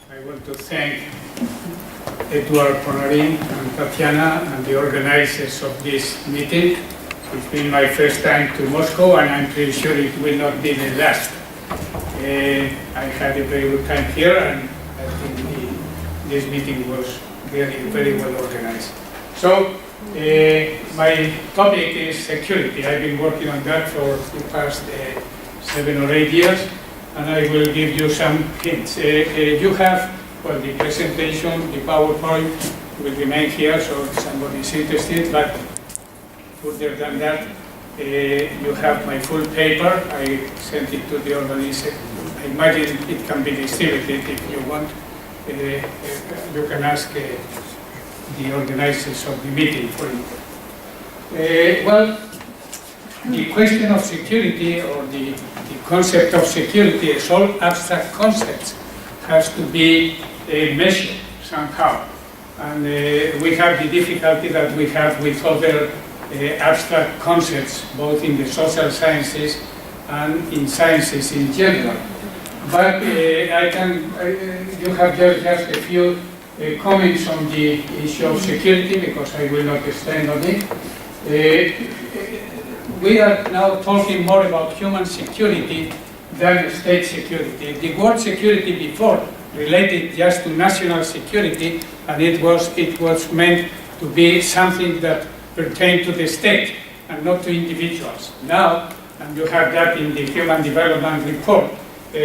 I want to thank Edward Ponarin and Tatiana and the organizers of this meeting. It's been my first time to Moscow, and I'm pretty sure it will not be the last. I had a very good time here, and I think this meeting was really very well organized. So, my topic is security. I've been working on that for the past 7 or 8 years, and I will give you some hints. You have, well, the presentation, the PowerPoint will remain here, so if somebody is interested, but further than that, you have my full paper. I sent it to the organizer. I imagine it can be distributed if you want. You can ask the organizers of the meeting for it. Well, the question of security, or the concept of security, as all abstract concepts, has to be measured somehow. And we have the difficulty that we have with other abstract concepts, both in the social sciences and in sciences in general. But you have just a few comments on the issue of security, because I will not extend on it. We are now talking more about human security than state security. The word security before related just to national security, and it was meant to be something that pertained to the state and not to individuals. Now, and you have that in the Human Development Report,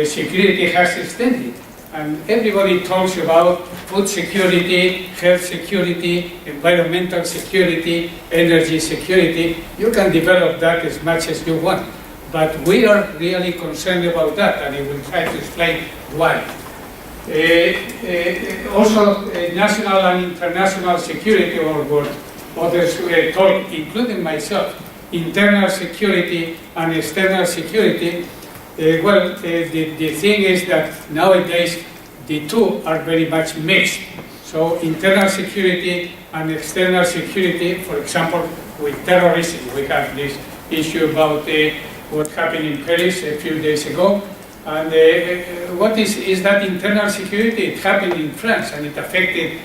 security has extended, and everybody talks about food security, health security, environmental security, energy security. You can develop that as much as you want, but we are really concerned about that, and I will try to explain why. Also, national and international security, or what others talk, including myself, internal security and external security. The thing is that nowadays the two are very much mixed. So internal security and external security, for example, with terrorism, we have this issue about what happened in Paris a few days ago. And what is that internal security? It happened in France, and it affected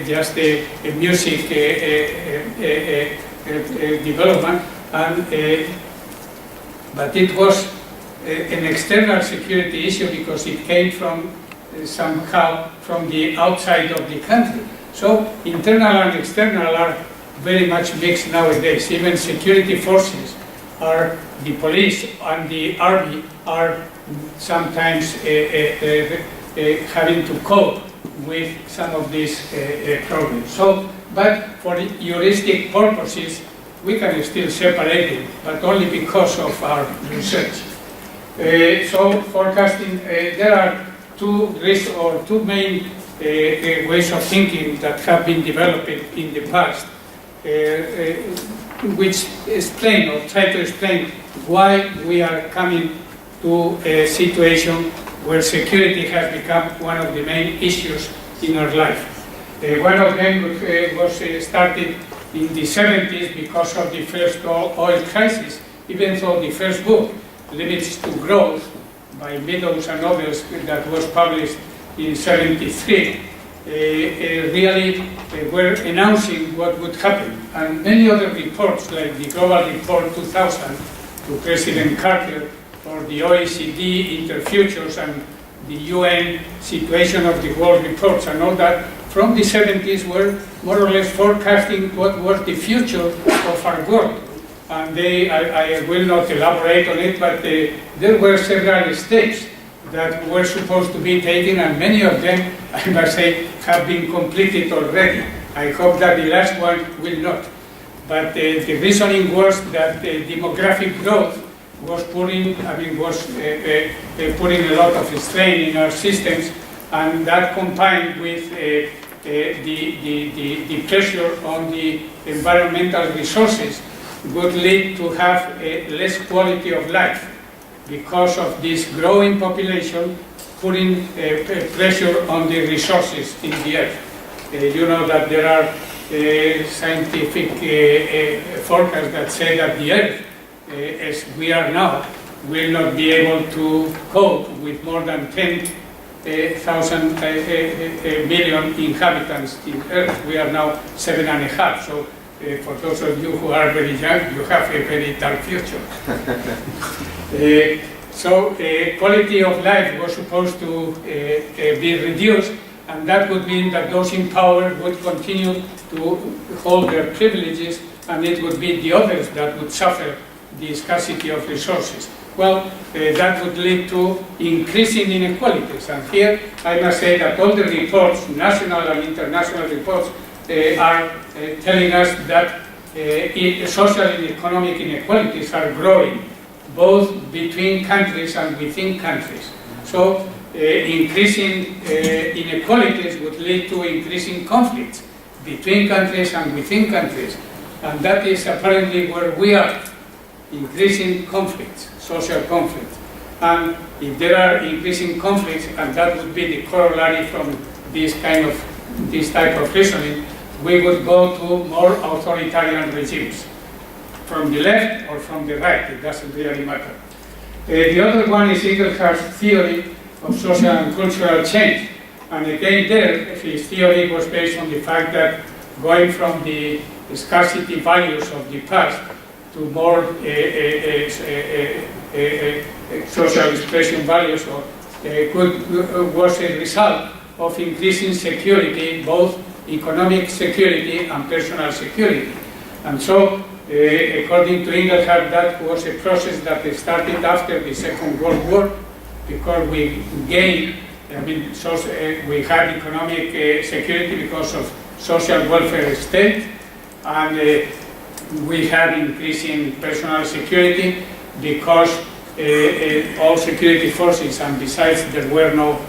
just the music development. But it was an external security issue because it came from somehow from the outside of the country. So internal and external are very much mixed nowadays. Even security forces, are the police and the army, are sometimes having to cope with some of these problems. So, but for heuristic purposes, we can still separate it, but only because of our research. So forecasting, there are two main ways of thinking that have been developed in the past, which explain or try to explain why we are coming to a situation where security has become one of the main issues in our life. One of them was started in the 70s because of the first oil crisis, even though the first book, Limits to Growth, by Meadows and others, that was published in 73, really were announcing what would happen. And many other reports, like the Global Report 2000 to President Carter, or the OECD Interfutures and the UN Situation of the World reports and all that, from the 70s were more or less forecasting what was the future of our world. And I will not elaborate on it, but there were several steps that were supposed to be taken, and many of them, I must say, have been completed already. I hope that the last one will not. But the reasoning was that demographic growth was putting a lot of strain in our systems, and that combined with the pressure on the environmental resources would lead to have a less quality of life because of this growing population putting pressure on the resources in the earth. You know that there are scientific forecasts that say that the earth, as we are now, will not be able to cope with more than 10 million inhabitants in Earth. We are now 7.5. So for those of you who are very young, you have a very dark future. Quality of life was supposed to be reduced, and that would mean that those in power would continue to hold their privileges, and it would be the others that would suffer the scarcity of resources. Well, that would lead to increasing inequalities. And here I must say that all the reports, national and international reports, are telling us that social and economic inequalities are growing, both between countries and within countries. So increasing inequalities would lead to increasing conflicts between countries and within countries. And that is apparently where we are, increasing conflicts, social conflicts. And if there are increasing conflicts, and that would be the corollary from this type of reasoning, we would go to more authoritarian regimes, from the left or from the right, it doesn't really matter. The other one is Inglehardt's theory of social and cultural change. And again there, his theory was based on the fact that going from the scarcity values of the past to more social expression values was a result of increasing security, both economic security and personal security. And so, according to Inglehardt, that was a process that started after the Second World War, because we gained, we had economic security because of social welfare state, and we had increasing personal security because all security forces, and besides there were no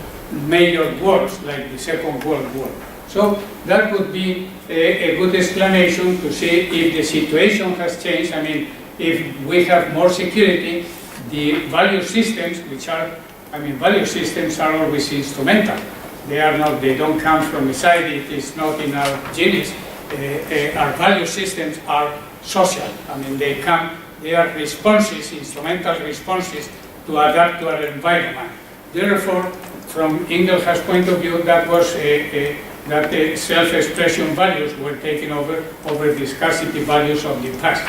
major wars like the Second World War. So that would be a good explanation to see if the situation has changed. I mean, if we have more security, the value systems, value systems are always instrumental. They don't come from inside, it is not in our genes. Our value systems are social. I mean, they are responses, instrumental responses to adapt to our environment. Therefore, from Inglehardt's point of view, that was that the self-expression values were taken over the scarcity values of the past.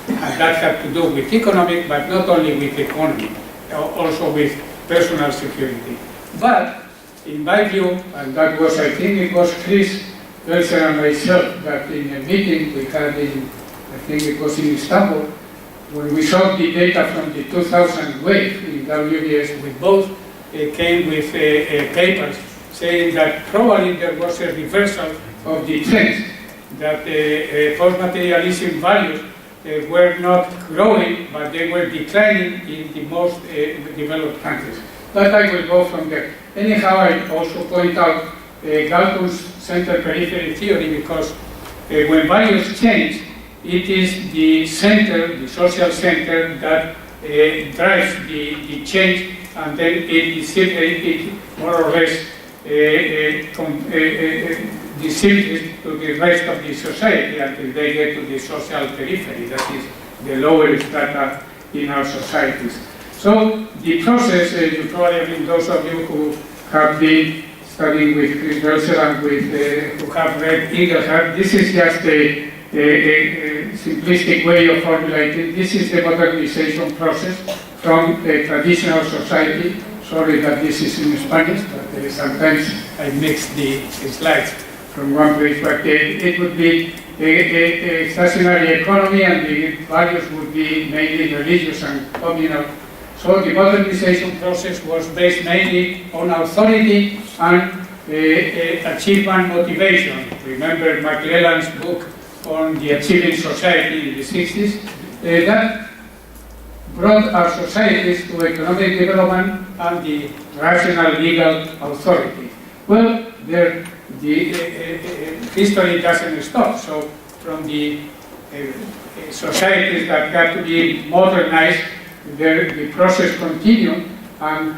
And that had to do with economic, but not only with economy, also with personal security. But, in my view, and that was, I think it was Chris, Belser and myself, that in a meeting we had in, I think it was in Istanbul, when we saw the data from the 2000 wave in WBS, we both came with papers saying that probably there was a reversal of the trend, that post-materialism values were not growing, but they were declining in the most developed countries. But I will go from there. Anyhow, I also point out Galton's center-periphery theory, because when values change, it is the center, the social center, that drives the change, and then it more or less distributes to the rest of the society until they get to the social periphery, that is the lower strata in our societies. So the process, you probably, those of you who have been studying with Chris Belser and who have read Inglehardt, this is just a simplistic way of formulating. This is the modernization process from a traditional society. Sorry that this is in Spanish, but sometimes I mix the slides from one place, but it would be a stationary economy, and the values would be mainly religious and communal. So the modernization process was based mainly on authority and achievement motivation. Remember McClellan's book on the achieving society in the 60s? That brought our societies to economic development and the rational legal authority. Well, the history doesn't stop. So from the societies that got to be modernized, the process continued, and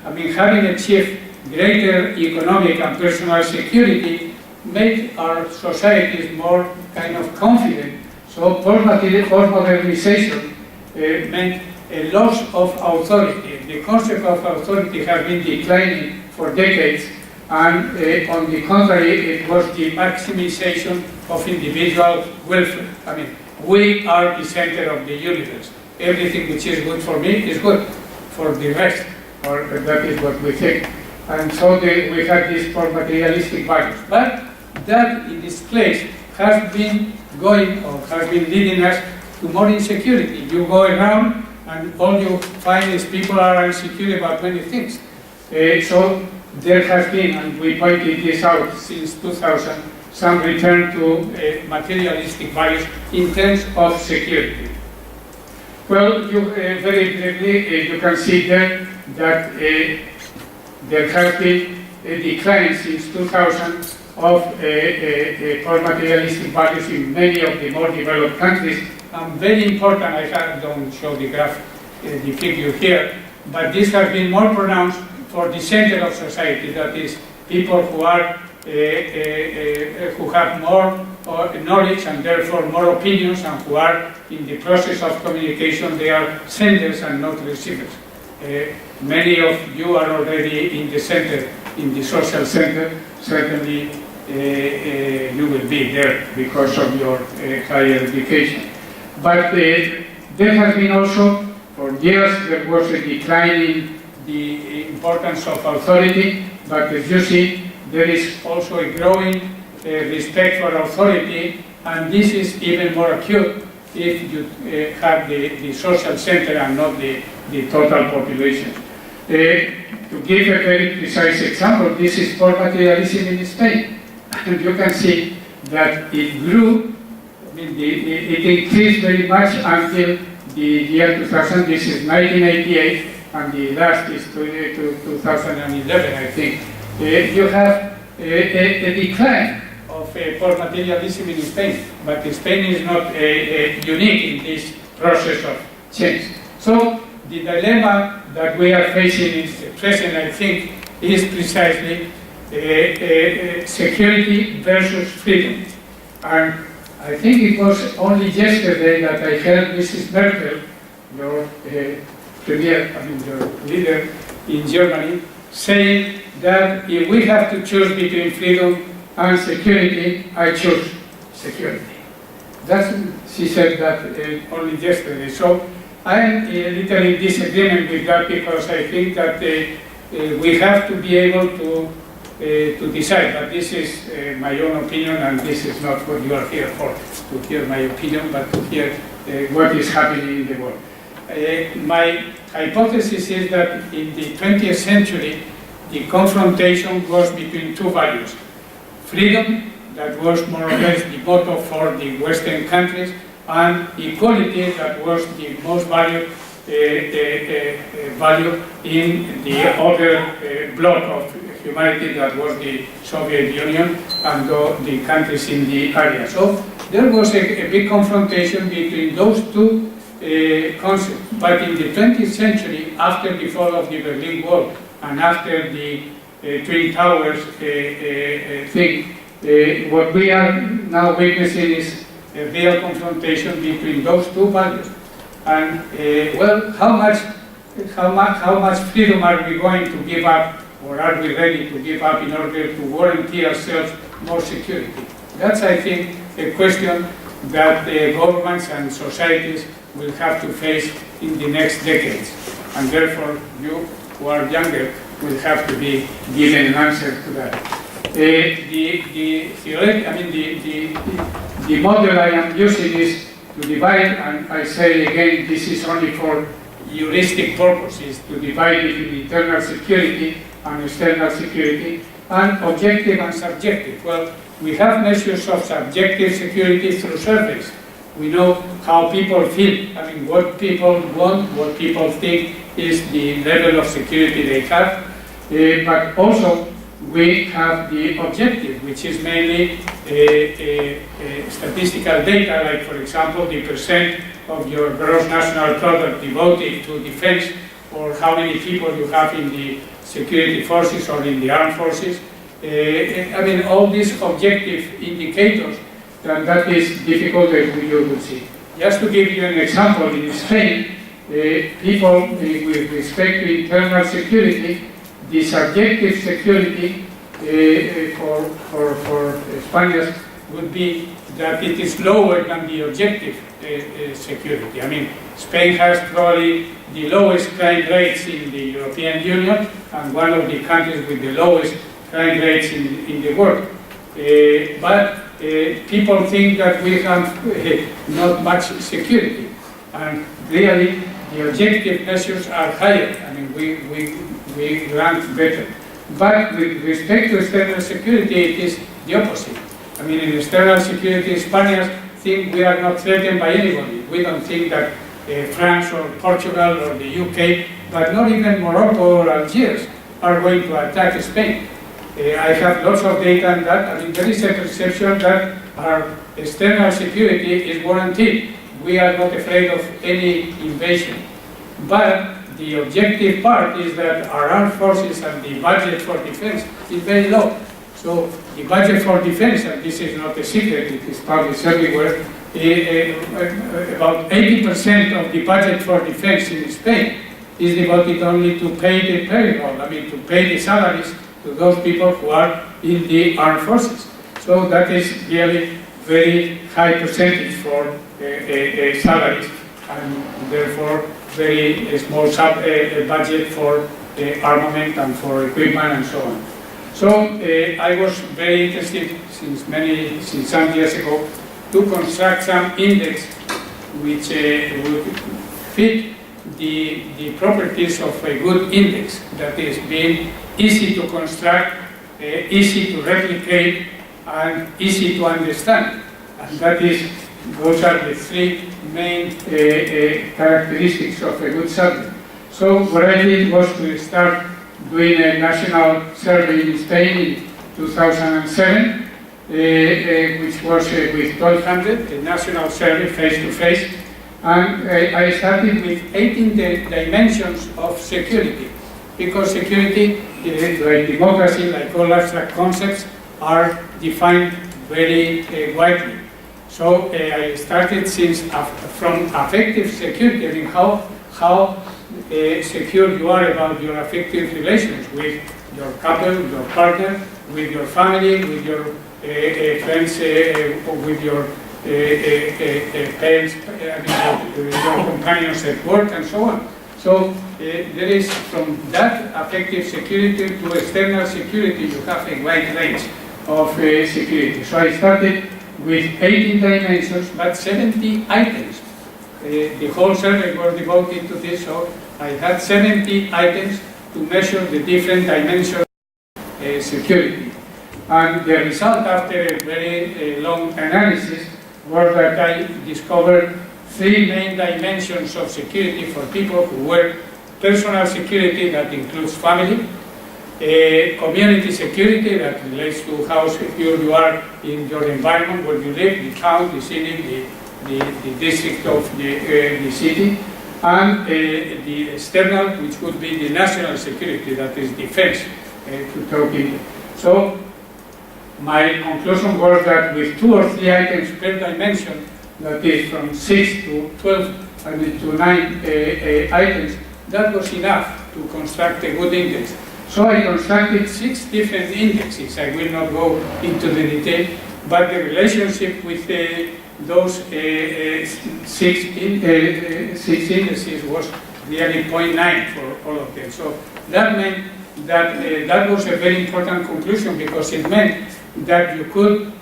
having achieved greater economic and personal security made our societies more kind of confident. So post-modernization meant a loss of authority. The concept of authority has been declining for decades, and on the contrary, it was the maximization of individual welfare. I mean, we are the center of the universe. Everything which is good for me is good for the rest, or that is what we think. And so we have these four materialistic values. But that in this place has been going, or has been leading us to more insecurity. You go around and all you find is people are insecure about many things. So there has been, and we pointed this out since 2000, some return to materialistic values in terms of security. Well, very briefly, you can see there that there has been a decline since 2000 of core materialistic values in many of the more developed countries. And very important, I don't show the graph, the figure here, but this has been more pronounced for the center of society, that is, people who are who have more knowledge and therefore more opinions, and who are in the process of communication. They are senders and not receivers. Many of you are already in the center, in the social center. Certainly you will be there because of your higher education. But there has been also, for years, there was a decline in the importance of authority, but as you see, there is also a growing respect for authority, and this is even more acute if you have the social center and not the total population. To give a very precise example, this is poor materialism in Spain. And you can see that it grew, it increased very much until the year 2000. This is 1988, and the last is 2011, I think. You have a decline of poor materialism in Spain, but Spain is not unique in this process of change. So the dilemma that we are facing in the present, I think, is precisely security versus freedom. And I think it was only yesterday that I heard Mrs. Merkel, your your leader in Germany, saying that if we have to choose between freedom and security, I choose security. She said that only yesterday. So I am a little in disagreement with that, because I think that we have to be able to decide. But this is my own opinion, and this is not what you are here for, to hear my opinion, but to hear what is happening in the world. My hypothesis is that in the 20th century, the confrontation was between two values. Freedom, that was more or less the motto for the Western countries, and equality, that was the most valued value in the other block of humanity, that was the Soviet Union and the countries in the area. So there was a big confrontation between those two concepts. But in the 20th century, after the fall of the Berlin Wall and after the Twin Towers thing, what we are now witnessing is a real confrontation between those two values. And well, how much freedom are we going to give up, or are we ready to give up in order to guarantee ourselves more security? That's, I think, a question that governments and societies will have to face in the next decades. And therefore, you who are younger will have to be given an answer to that. The model I am using is to divide, and I say again, this is only for heuristic purposes, to divide between internal security and external security, and objective and subjective. Well, we have measures of subjective security through surveys. We know how people feel, what people want, what people think is the level of security they have, but also we have the objective, which is mainly statistical data, like, for example, the percent of your gross national product devoted to defense, or how many people you have in the security forces or in the armed forces. All these objective indicators, and that is difficult, as you will see. Just to give you an example, in Spain, people with respect to internal security, the subjective security for Spaniards would be that it is lower than the objective security. I mean, Spain has probably the lowest crime rates in the European Union and one of the countries with the lowest crime rates in the world. But people think that we have not much security, and really the objective measures are higher. I mean, we rank better. But with respect to external security, it is the opposite. I mean, in external security, Spaniards think we are not threatened by anybody. We don't think that France or Portugal or the UK, but not even Morocco or Algiers are going to attack Spain. I have lots of data on that. I mean, there is a perception that our external security is guaranteed. We are not afraid of any invasion. But the objective part is that our armed forces and the budget for defense is very low. So the budget for defense, and this is not a secret, it is published everywhere, about 80% of the budget for defense in Spain is devoted only to pay the payroll, I mean to pay the salaries to those people who are in the armed forces. So that is really very high percentage for salaries, and therefore very small budget for armament and for equipment and so on. So I was very interested since some years ago to construct some index which would fit the properties of a good index, that is being easy to construct, easy to replicate, and easy to understand. And those are the three main characteristics of a good survey. So what I did was to start doing a national survey in Spain in 2007, which was with 1,200, a national survey face-to-face. And I started with 18 dimensions of security, because security, like democracy, like all abstract concepts, are defined very widely. So I started from affective security. I mean, how secure you are about your affective relations with your couple, your partner, with your family, with your friends, with your parents, your companions at work, and so on. So there is, from that affective security to external security, you have a wide range of security. So I started with 18 dimensions, but 70 items. The whole survey was devoted to this, so I had 70 items to measure the different dimensions of security. And the result, after a very long analysis, was that I discovered three main dimensions of security for people who were personal security, that includes family, community security, that relates to how secure you are in your environment where you live, the town, the city, the district of the city, and the external, which would be the national security, that is defense, to talk in. So my conclusion was that with 2 or 3 items per dimension, that is from 6 to 12, I mean to 9 items, that was enough to construct a good index. So I constructed 6 different indexes. I will not go into the detail, but the relationship with those 6 indices was really 0.9 for all of them. So that meant that that was a very important conclusion, because it meant that you could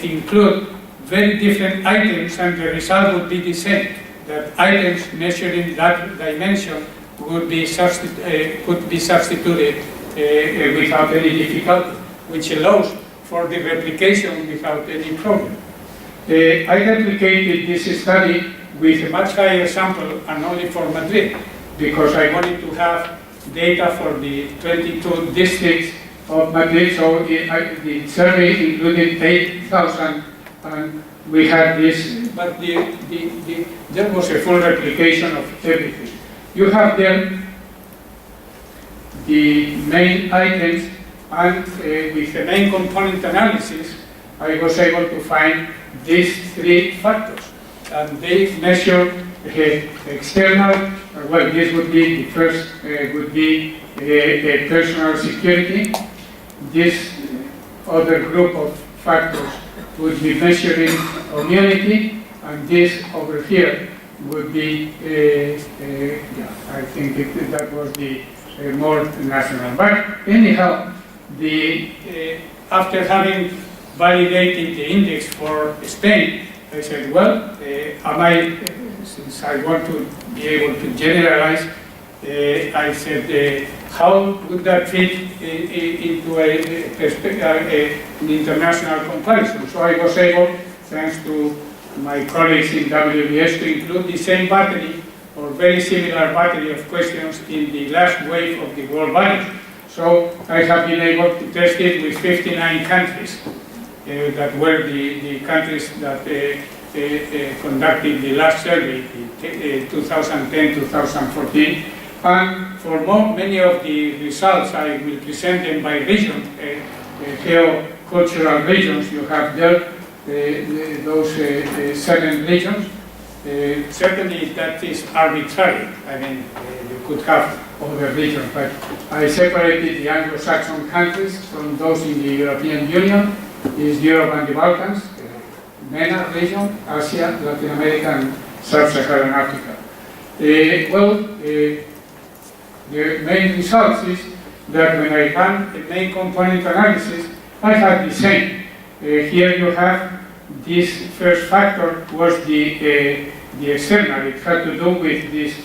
include very different items and the result would be the same. That items measuring that dimension could be substituted without any difficulty, which allows for the replication without any problem. I replicated this study with a much higher sample and only for Madrid, because I wanted to have data for the 22 districts of Madrid, so the survey included 8,000, and we had this, but there was a full replication of everything. You have there the main items, and with the main component analysis, I was able to find these 3 factors, and they measure external, well, this would be, the first would be personal security. This other group of factors would be measuring community, and this over here would be, I think that was the more national. But anyhow, after having validated the index for Spain, I said, well, since I want to be able to generalize, I said, how would that fit into an international comparison? So I was able, thanks to my colleagues in WBS, to include the same battery or very similar battery of questions in the last wave of the world values. So I have been able to test it with 59 countries that were the countries that conducted the last survey, 2010-2014. And for many of the results, I will present them by region, geocultural regions. You have there those 7 regions. Certainly that is arbitrary. I mean, you could have other regions, but I separated the Anglo-Saxon countries from those in the European Union, is Europe and the Balkans, MENA region, Asia, Latin America, and Sub-Saharan Africa. The main results is that when I ran the main component analysis, I had the same. Here you have this first factor was the external. It had to do with this.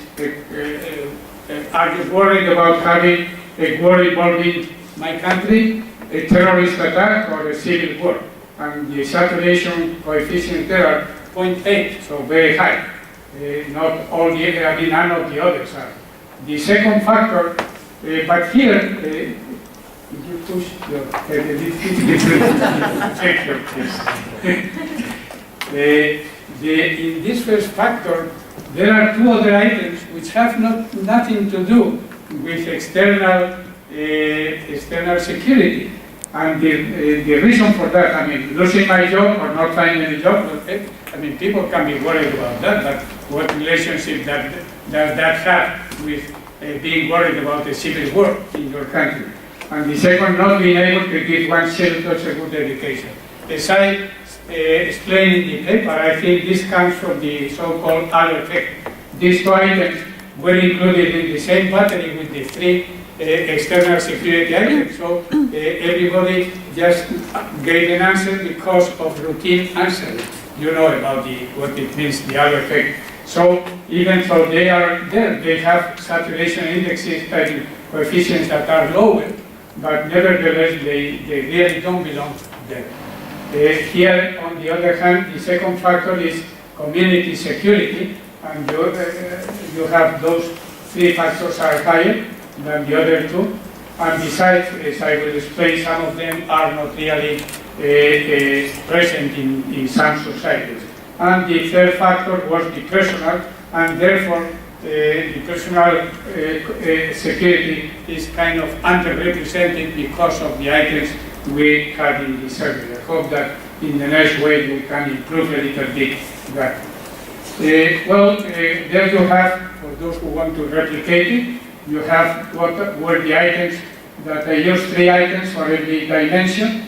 I was worried about having a war involving my country, a terrorist attack, or a civil war. And the saturation coefficient there are 0.8, so very high. Not all the, I mean, none of the others are. The second factor, but here, you push your in this first factor, there are 2 other items which have nothing to do with external security. And the reason for that, I mean, losing my job or not finding a job, I mean, people can be worried about that, but what relationship does that have with being worried about a civil war in your country? And the second, not being able to give one's children a good education. As I explained in the paper, I think this comes from the so-called halo effect. These 2 items were included in the same battery with the 3 external security items. So everybody just gave an answer because of routine answering. You know about what it means, the halo effect. So even though they are there, they have saturation indexes and coefficients that are lower, but nevertheless they really don't belong there. Here, on the other hand, the second factor is community security, and you have those 3 factors are higher than the other 2. And besides, as I will explain, some of them are not really present in some societies. And the third factor was the personal, and therefore the personal security is kind of underrepresented because of the items we had in the survey. I hope that in the next way we can improve a little bit that. There you have, for those who want to replicate it, you have what were the items that I used 3 items for every dimension.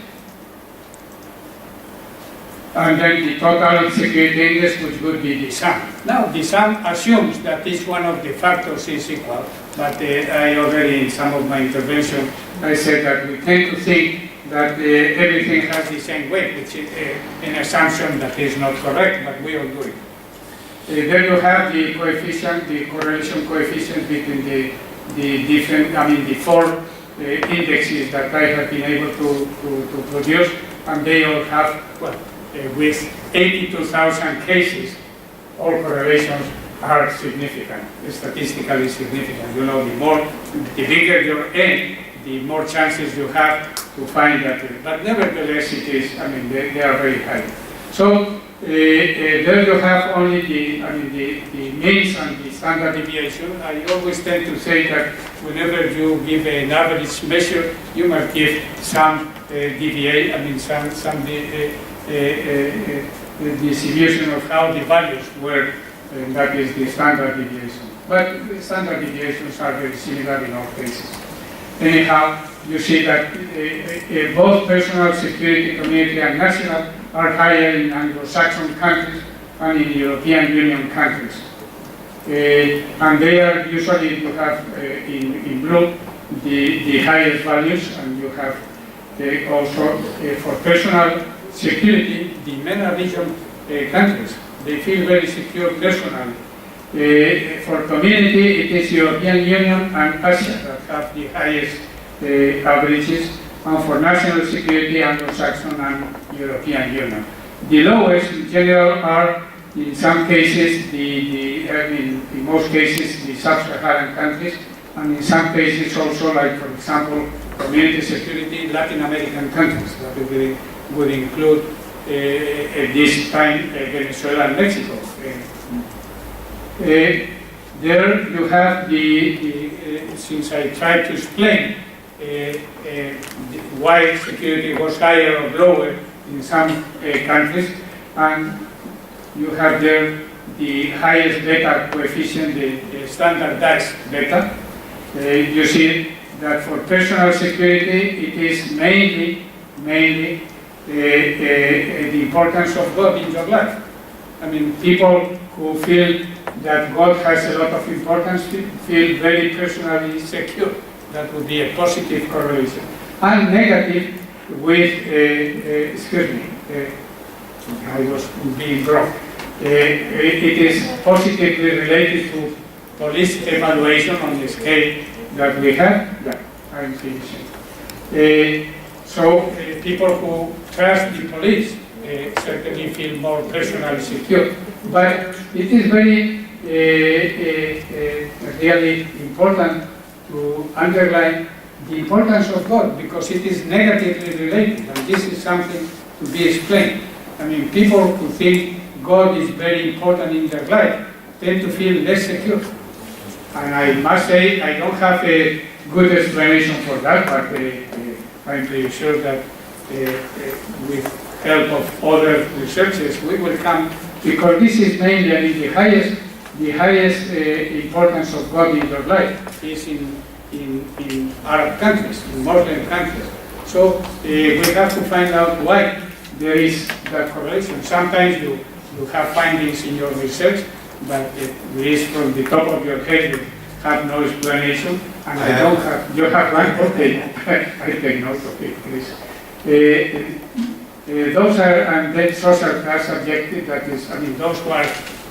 And then the total security index, which would be the sum. Now, the sum assumes that each one of the factors is equal, but I already, in some of my intervention, I said that we tend to think that everything has the same weight, which is an assumption that is not correct, but we all do it. There you have the coefficient, the correlation coefficient between the different, I mean, the 4 indexes that I have been able to produce, and they all have, well, with 82,000 cases, all correlations are significant, statistically significant. You know, the bigger your N, the more chances you have to find that. But nevertheless, it is, I mean, they are very high. So there you have only the means and the standard deviation. I always tend to say that whenever you give an average measure, you must give some deviation, I mean, some the distribution of how the values were and that is the standard deviation. But the standard deviations are very similar in all cases. Anyhow, you see that both personal security, community, and national are higher in Anglo-Saxon countries and in European Union countries. And they are usually, you have in blue the highest values, and you have also for personal security, the MENA region countries. They feel very secure personally. For community, it is European Union and Asia that have the highest averages, and for national security, Anglo-Saxon and European Union. The lowest in general are, in some cases, in most cases, the sub-Saharan countries, and in some cases also, like for example, community security, Latin American countries, that would include at this time Venezuela and Mexico. There you have since I tried to explain why security was higher or lower in some countries, and you have there the highest beta coefficient, the standard DAX beta. You see that for personal security, it is mainly the importance of God in your life. I mean, people who feel that God has a lot of importance feel very personally secure. That would be a positive correlation. And negative with, excuse me, I was being wrong. It is positively related to police evaluation on the scale that we have. Yeah, I'm finishing. So people who trust the police certainly feel more personally secure. But it is very really important to underline the importance of God, because it is negatively related, and this is something to be explained. I mean, people who think God is very important in their life tend to feel less secure. And I must say, I don't have a good explanation for that, but I'm pretty sure that with help of other researchers, we will come, because this is mainly, I mean, the highest importance of God in your life is in Arab countries, in Muslim countries. So we have to find out why there is that correlation. Sometimes you have findings in your research, but it is from the top of your head, you have no explanation, and I don't have, you have one? Okay, I take note of it, please. Those are, and then social class subjective, that is, I mean, those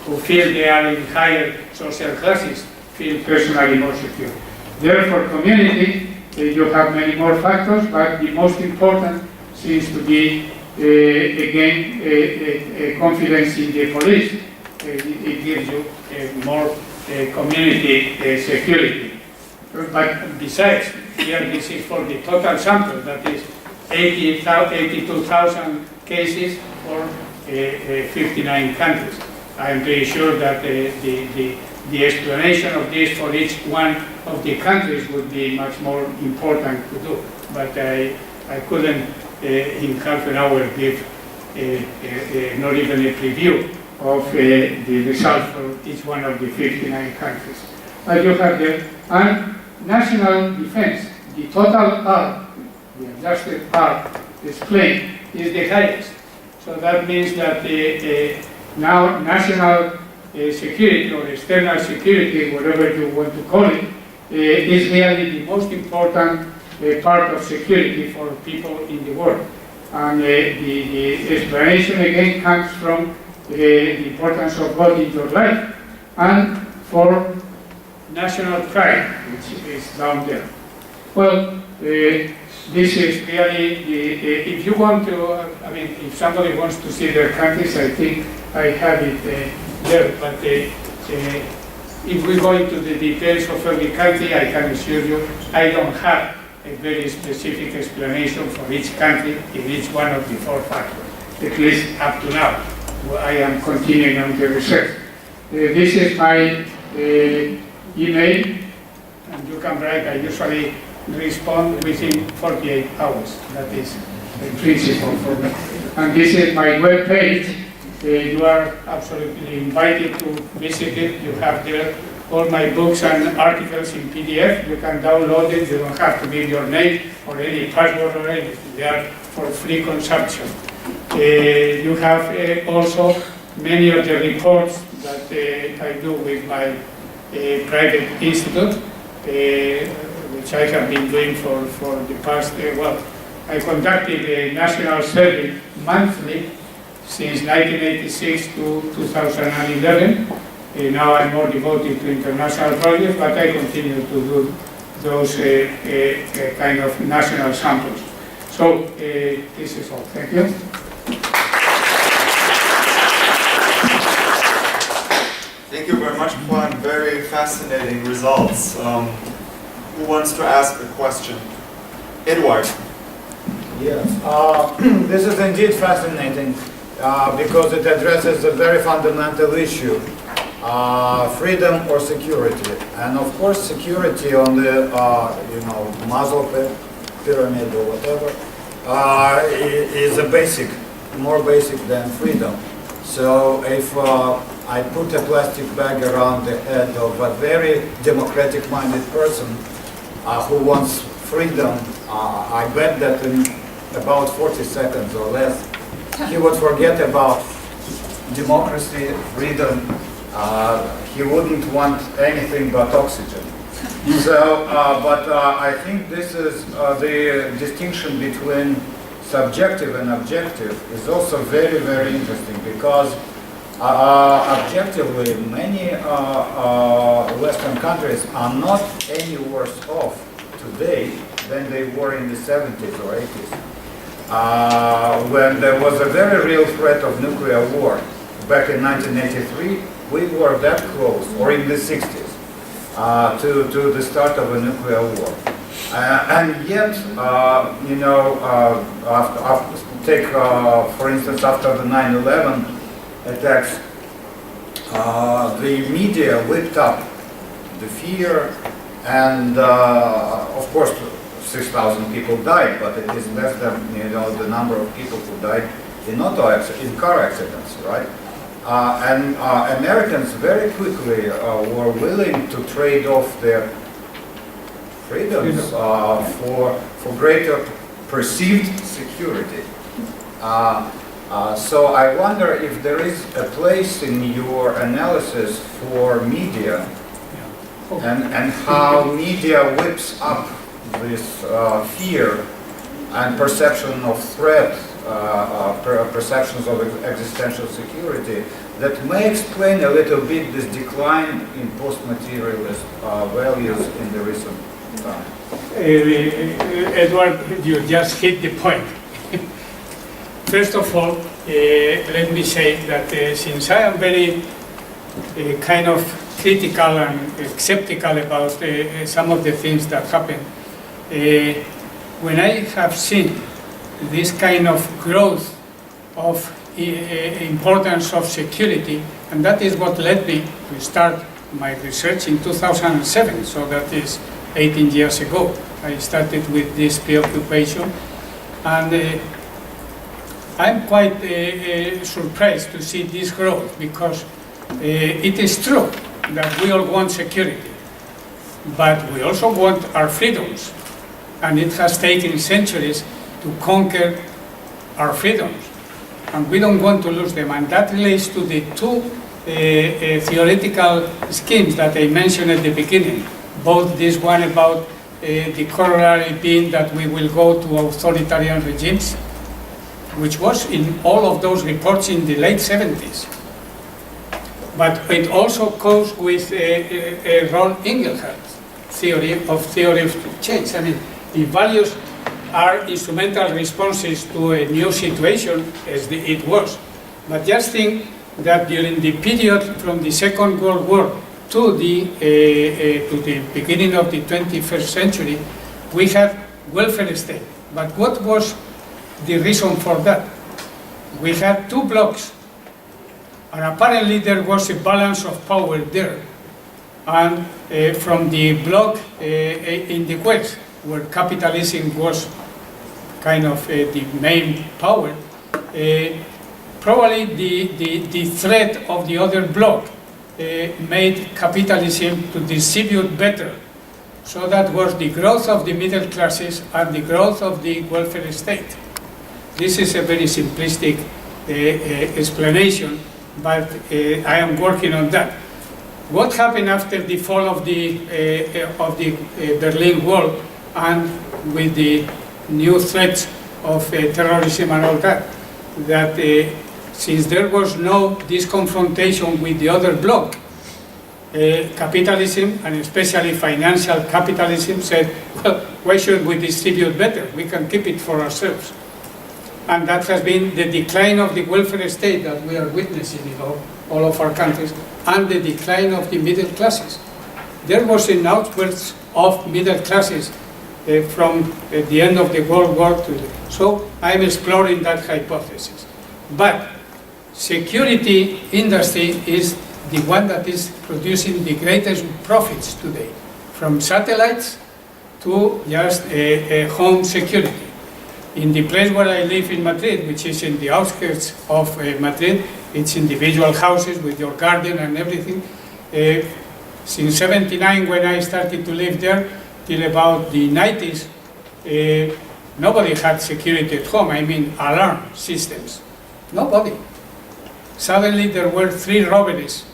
who feel they are in higher social classes feel personally more secure. Therefore, community, you have many more factors, but the most important seems to be, again, confidence in the police. It gives you more community security. But besides, here this is for the total sample, that is 82,000 cases for 59 countries. I'm pretty sure that the explanation of this for each one of the countries would be much more important to do. But I couldn't, in half an hour, give not even a preview of the results for each one of the 59 countries. But you have there, and national defense, the total R, the adjusted R explained, is the highest. So that means that now national security or external security, whatever you want to call it, is really the most important part of security for people in the world. And the explanation again comes from the importance of God in your life, and for national pride, which is down there. Well, this is really if you want to, I mean, if somebody wants to see their countries, I think I have it there, but if we go into the details of every country, I can assure you, I don't have a very specific explanation for each country in each one of the 4 factors, at least up to now. I am continuing on the research. This is my email, and you can write. I usually respond within 48 hours. That is the principle for me. And this is my web page, You are absolutely invited to visit it. You have there all my books and articles in PDF. You can download it. You don't have to give your name or any password or anything. They are for free consumption. You have also many of the reports that I do with my private institute, which I have been doing for the past, I conducted a national survey monthly since 1986 to 2011. Now I'm more devoted to international projects, but I continue to do those kind of national samples. So this is all. Thank you. Thank you very much, Juan. Very fascinating results. Who wants to ask a question? Edward. Yes, this is indeed fascinating because it addresses a very fundamental issue, freedom or security. And of course, security on the Maslow pyramid or whatever is a basic, more basic than freedom. So if I put a plastic bag around the head of a very democratic-minded person who wants freedom, I bet that in about 40 seconds or less, he would forget about democracy, freedom. He wouldn't want anything but oxygen. So, but I think this is the distinction between subjective and objective is also very, very interesting because objectively many Western countries are not any worse off today than they were in the 70s or 80s. When there was a very real threat of nuclear war back in 1983, we were that close, or in the 60s, to the start of a nuclear war. And yet, for instance, after the 9/11 attacks, the media whipped up the fear, and of course, 6,000 people died, but it is less than the number of people who died in car accidents, right? And Americans very quickly were willing to trade off their freedoms for greater perceived security. So I wonder if there is a place in your analysis for media and how media whips up this fear and perception of threat, perceptions of existential security, that may explain a little bit this decline in post-materialist values in the recent time. Edward, you just hit the point. First of all, let me say that since I am very kind of critical and skeptical about some of the things that happen, when I have seen this kind of growth of importance of security, and that is what led me to start my research in 2007, so that is 18 years ago. I started with this preoccupation, and I'm quite surprised to see this growth, because it is true that we all want security, but we also want our freedoms, and it has taken centuries to conquer our freedoms, and we don't want to lose them. And that relates to the two theoretical schemes that I mentioned at the beginning, both this one about the corollary being that we will go to authoritarian regimes, which was in all of those reports in the late 70s. But it also goes with Ron Inglehardt's theory of change. I mean, the values are instrumental responses to a new situation, as it was. But just think that during the period from the Second World War to the beginning of the 21st century, we had welfare state. But what was the reason for that? We had two blocks, and apparently there was a balance of power there. And from the bloc in the West, where capitalism was kind of the main power, probably the threat of the other bloc made capitalism to distribute better. So that was the growth of the middle classes and the growth of the welfare state. This is a very simplistic explanation, but I am working on that. What happened after the fall of the Berlin Wall and with the new threats of terrorism and all that? That since there was this confrontation with the other bloc, capitalism, and especially financial capitalism, said, well, why should we distribute better? We can keep it for ourselves. And that has been the decline of the welfare state that we are witnessing in all of our countries, and the decline of the middle classes. There was an outburst of middle classes from the end of the World War to so I'm exploring that hypothesis. But security industry is the one that is producing the greatest profits today, from satellites to just home security. In the place where I live in Madrid, which is in the outskirts of Madrid, it's individual houses with your garden and everything. Since '79, when I started to live there, till about the 90s, nobody had security at home. I mean, alarm systems. Nobody. Suddenly there were 3 robberies.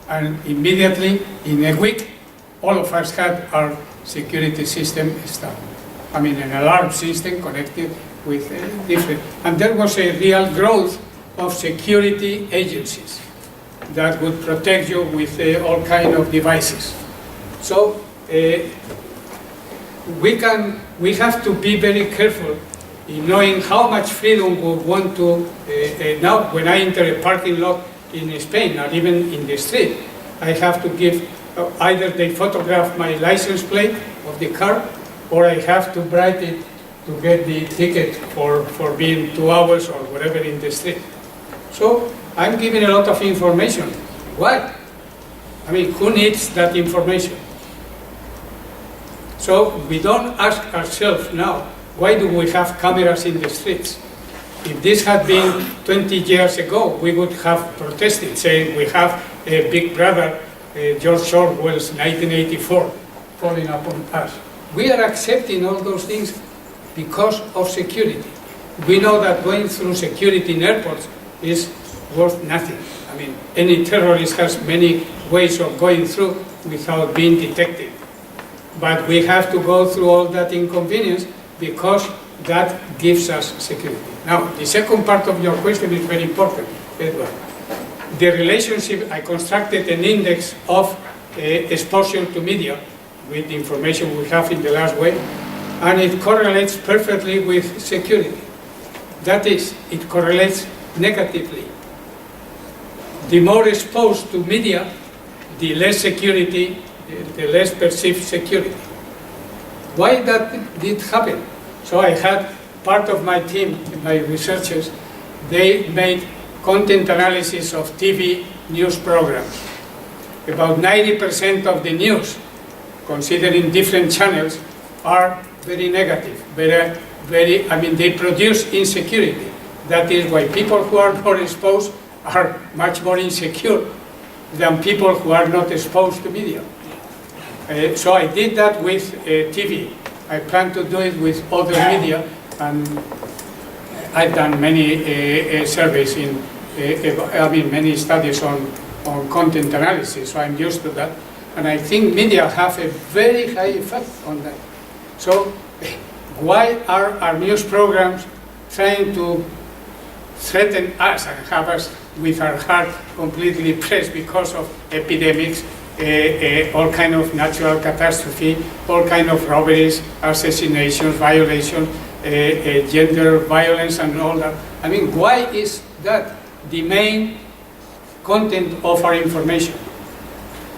And immediately, in a week, all of us had our security system established. I mean, an alarm system connected with different. And there was a real growth of security agencies that would protect you with all kind of devices. So we have to be very careful in knowing how much freedom we want to. Now, when I enter a parking lot in Spain or even in the street, I have to give either they photograph my license plate of the car, or I have to write it to get the ticket for being 2 hours or whatever in the street. So I'm giving a lot of information. Why? I mean, who needs that information? So we don't ask ourselves now, why do we have cameras in the streets? If this had been 20 years ago, we would have protested, saying we have a big brother, George Orwell's 1984, falling upon us. We are accepting all those things because of security. We know that going through security in airports is worth nothing. I mean, any terrorist has many ways of going through without being detected. But we have to go through all that inconvenience because that gives us security. Now, the second part of your question is very important, Edward. The relationship, I constructed an index of exposure to media with the information we have in the last way, and it correlates perfectly with security. That is, it correlates negatively. The more exposed to media, the less security, the less perceived security. Why that did happen? So I had part of my team, my researchers, they made content analysis of TV news programs. About 90% of the news, considering different channels, are very negative, they produce insecurity. That is why people who are more exposed are much more insecure than people who are not exposed to media. So I did that with TV. I plan to do it with other media, and I've done many surveys many studies on content analysis, so I'm used to that. And I think media have a very high effect on that. So why are our news programs trying to threaten us and have us with our heart completely pressed because of epidemics, all kind of natural catastrophe, all kind of robberies, assassinations, violations, gender violence and all that? I mean, why is that the main content of our information?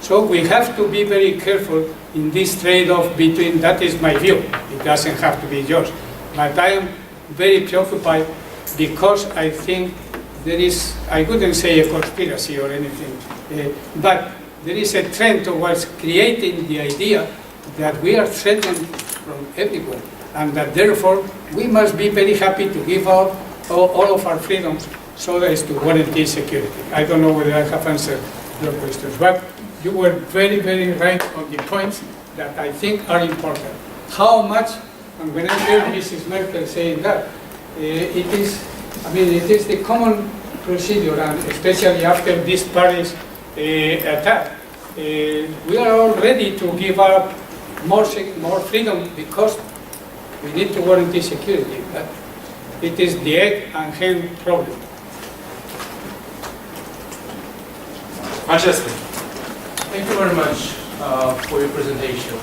So we have to be very careful in this trade-off between, that is my view, it doesn't have to be yours, but I am very preoccupied because I think there is, I wouldn't say a conspiracy or anything, but there is a trend towards creating the idea that we are threatened from everywhere, and that therefore we must be very happy to give up all of our freedoms so as to guarantee security. I don't know whether I have answered your questions, but you were very, very right on the points that I think are important. How much, and when I heard Mrs. Merkel saying that, it is the common procedure, and especially after this Paris attack, we are all ready to give up more freedom because we need to guarantee security. But it is the egg and hen problem. Francesco. Thank you very much for your presentation.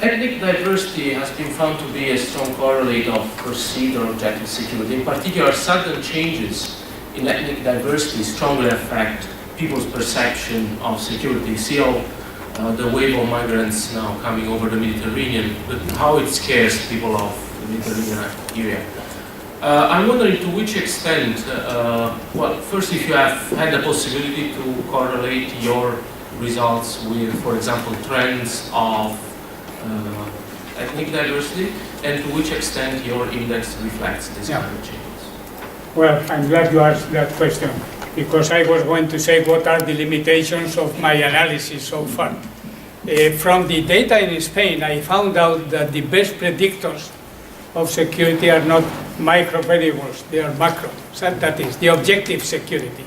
Ethnic diversity has been found to be a strong correlate of perceived or objective security. In particular, sudden changes in ethnic diversity strongly affect people's perception of security. See all the wave of migrants now coming over the Mediterranean, but how it scares people of the Mediterranean area. I'm wondering to which extent, well, first if you have had the possibility to correlate your results with, for example, trends of ethnic diversity, and to which extent your index reflects this kind of changes. Well, I'm glad you asked that question, because I was going to say what are the limitations of my analysis so far. From the data in Spain, I found out that the best predictors of security are not micro variables, they are macro. So that is the objective security.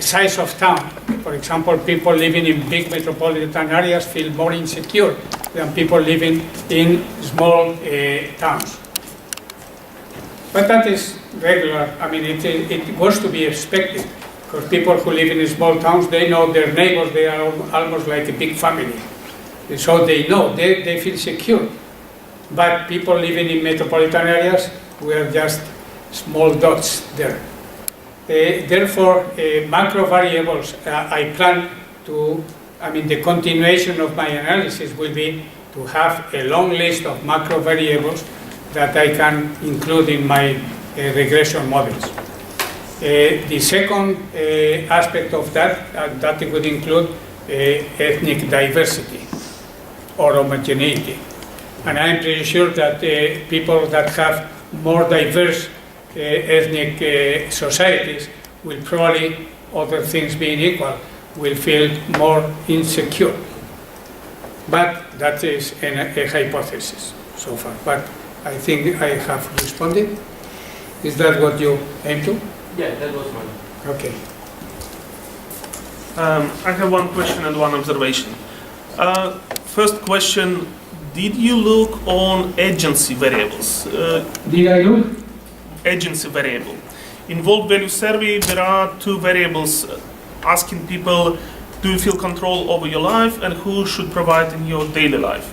Size of town. For example, people living in big metropolitan areas feel more insecure than people living in small towns. But that is regular. I mean, it was to be expected, because people who live in small towns, they know their neighbors, they are almost like a big family. And so they know, they feel secure. But people living in metropolitan areas, we are just small dots there. Therefore, macro variables, I plan to, the continuation of my analysis will be to have a long list of macro variables that I can include in my regression models. The second aspect of that would include ethnic diversity or homogeneity. And I'm pretty sure that people that have more diverse ethnic societies will probably, other things being equal, will feel more insecure. But that is a hypothesis so far. But I think I have responded. Is that what you aim to? Yeah, that was mine. Okay. I have one question and one observation. First question, did you look on agency variables? Did I look? Agency variable. In Vault Value Survey, there are two variables asking people, do you feel control over your life and who should provide in your daily life?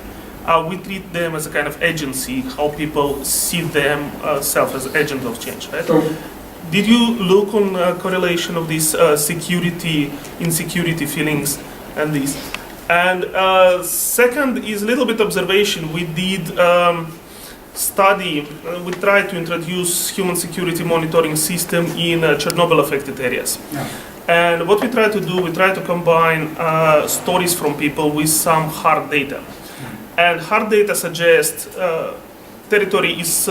We treat them as a kind of agency, how people see themselves as agent of change, right? So, did you look on correlation of these security, insecurity feelings and these? And second is a little bit observation. We did study, we tried to introduce human security monitoring system in Chernobyl affected areas. yeah. And what we try to do, we try to combine stories from people with some hard data. And hard data suggests territory is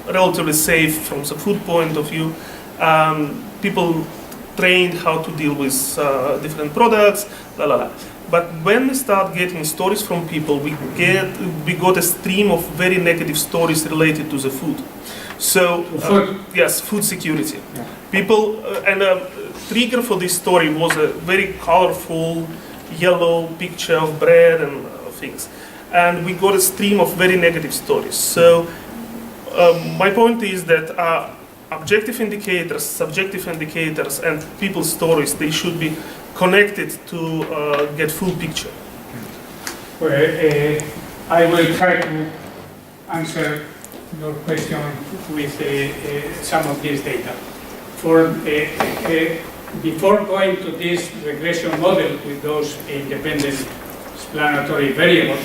relatively safe from the food point of view. People trained how to deal with different products, But when we start getting stories from people, we got a stream of very negative stories related to the food. So yes, food security. Yeah. People and trigger for this story was a very colorful yellow picture of bread and things, and we got a stream of very negative stories. So my point is that objective indicators, subjective indicators, and people's stories, they should be connected to get full picture. Well, I will try to answer your question with some of this data. Before going to this regression model with those independent explanatory variables,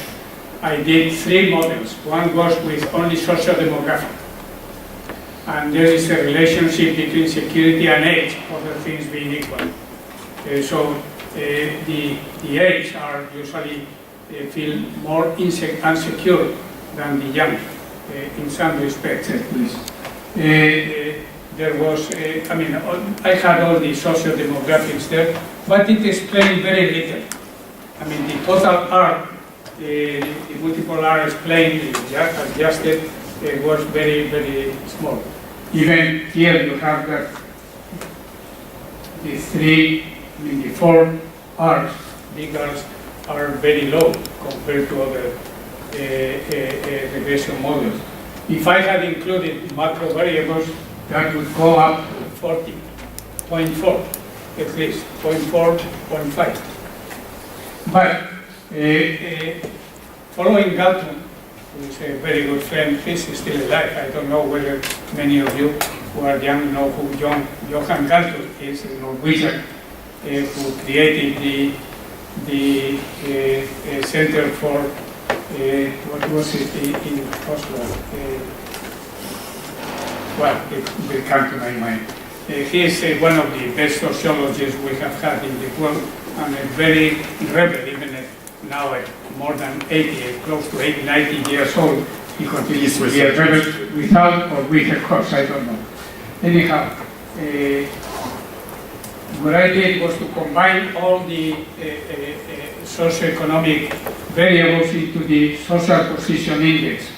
I did 3 models. One was with only social demographic. And there is a relationship between security and age, other things being equal. So the age are usually feel more insecure than the young, in some respects at least. There was, I had all the socio-demographics there, but it explained very little. I mean, the total R, the multiple R explained, adjusted, was very, very small. Even here you have that the four R's, big R's, are very low compared to other regression models. If I had included macro variables, that would go up to 40.4, at least 0.4, 0.5. But following Galton, who is a very good friend, he's still alive. I don't know whether many of you who are young know who Johan Galton is, a Norwegian, who created the Center for, what was it in Oslo? Well, it will come to my mind. He is one of the best sociologists we have had in the world, and a very rebel, even now at more than 80, close to 80, 90 years old. He continues to be a rebel without or with a cause, I don't know. Anyhow, what I did was to combine all the socioeconomic variables into the social position index.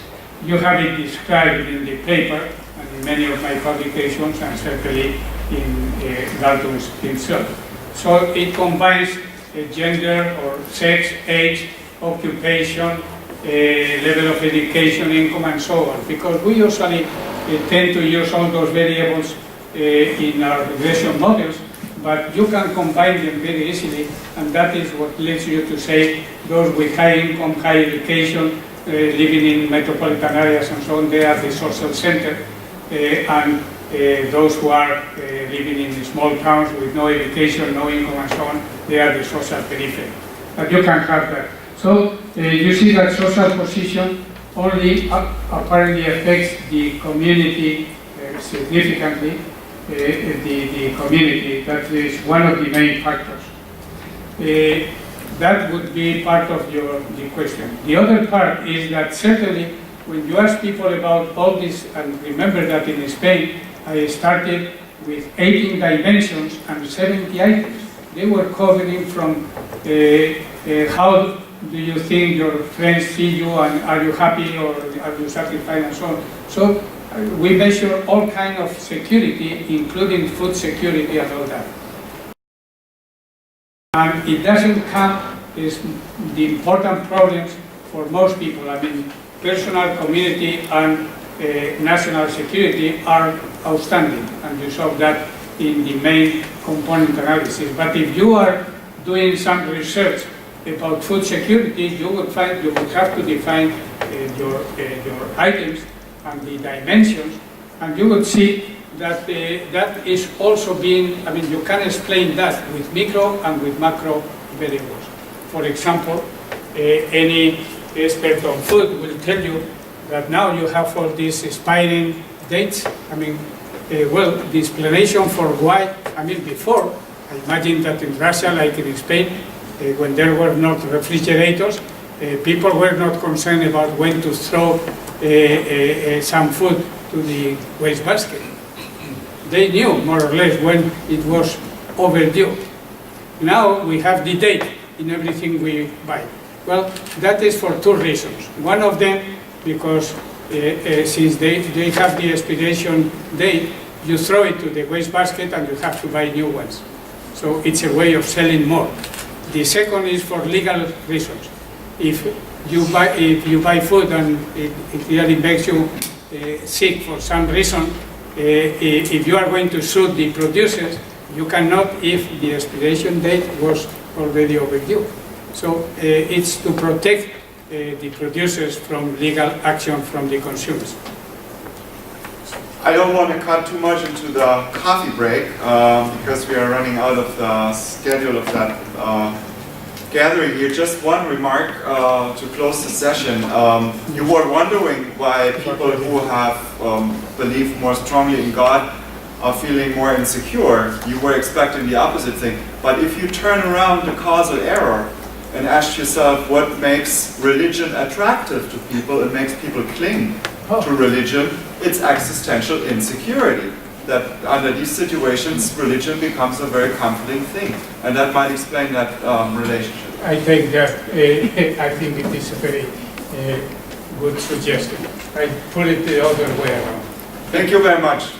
You have it described in the paper and in many of my publications, and certainly in Galton himself. So it combines gender or sex, age, occupation, level of education, income, and so on, because we usually tend to use all those variables in our regression models, but you can combine them very easily, and that is what leads you to say those with high income, high education, living in metropolitan areas and so on, they are the social center, and those who are living in small towns with no education, no income and so on, they are the social periphery. But you can have that. So you see that social position only apparently affects the community significantly, the community. That is one of the main factors. That would be part of the question. The other part is that certainly when you ask people about all this, and remember that in Spain I started with 18 dimensions and 70 items. They were covering from how do you think your friends see you, and are you happy or are you satisfied and so on. So we measure all kinds of security, including food security and all that. And it doesn't come as the important problems for most people. I mean, personal, community, and national security are outstanding, and you saw that in the main component analysis. But if you are doing some research about food security, you would find you would have to define your items and the dimensions, and you would see that that is also being, I mean, you can explain that with micro and with macro variables. For example, any expert on food will tell you that now you have all these expiring dates. I mean, well, the explanation for why, I mean, before, I imagine that in Russia, like in Spain, when there were not refrigerators, people were not concerned about when to throw some food to the wastebasket. They knew more or less when it was overdue. Now we have the date in everything we buy. Well, that is for two reasons. One of them, because since they have the expiration date, you throw it to the wastebasket and you have to buy new ones. So it's a way of selling more. The second is for legal reasons. If you buy food and it really makes you sick for some reason, if you are going to sue the producers, you cannot if the expiration date was already overdue. So it's to protect the producers from legal action from the consumers. I don't want to cut too much into the coffee break because we are running out of the schedule of that gathering here. Just one remark to close the session. You were wondering why people who have believed more strongly in God are feeling more insecure. You were expecting the opposite thing. But if you turn around the causal error and ask yourself what makes religion attractive to people and makes people cling to religion, it's existential insecurity. That under these situations, religion becomes a very comforting thing. And that might explain that relationship. I think that, I think it is a very good suggestion. I put it the other way around. Thank you very much.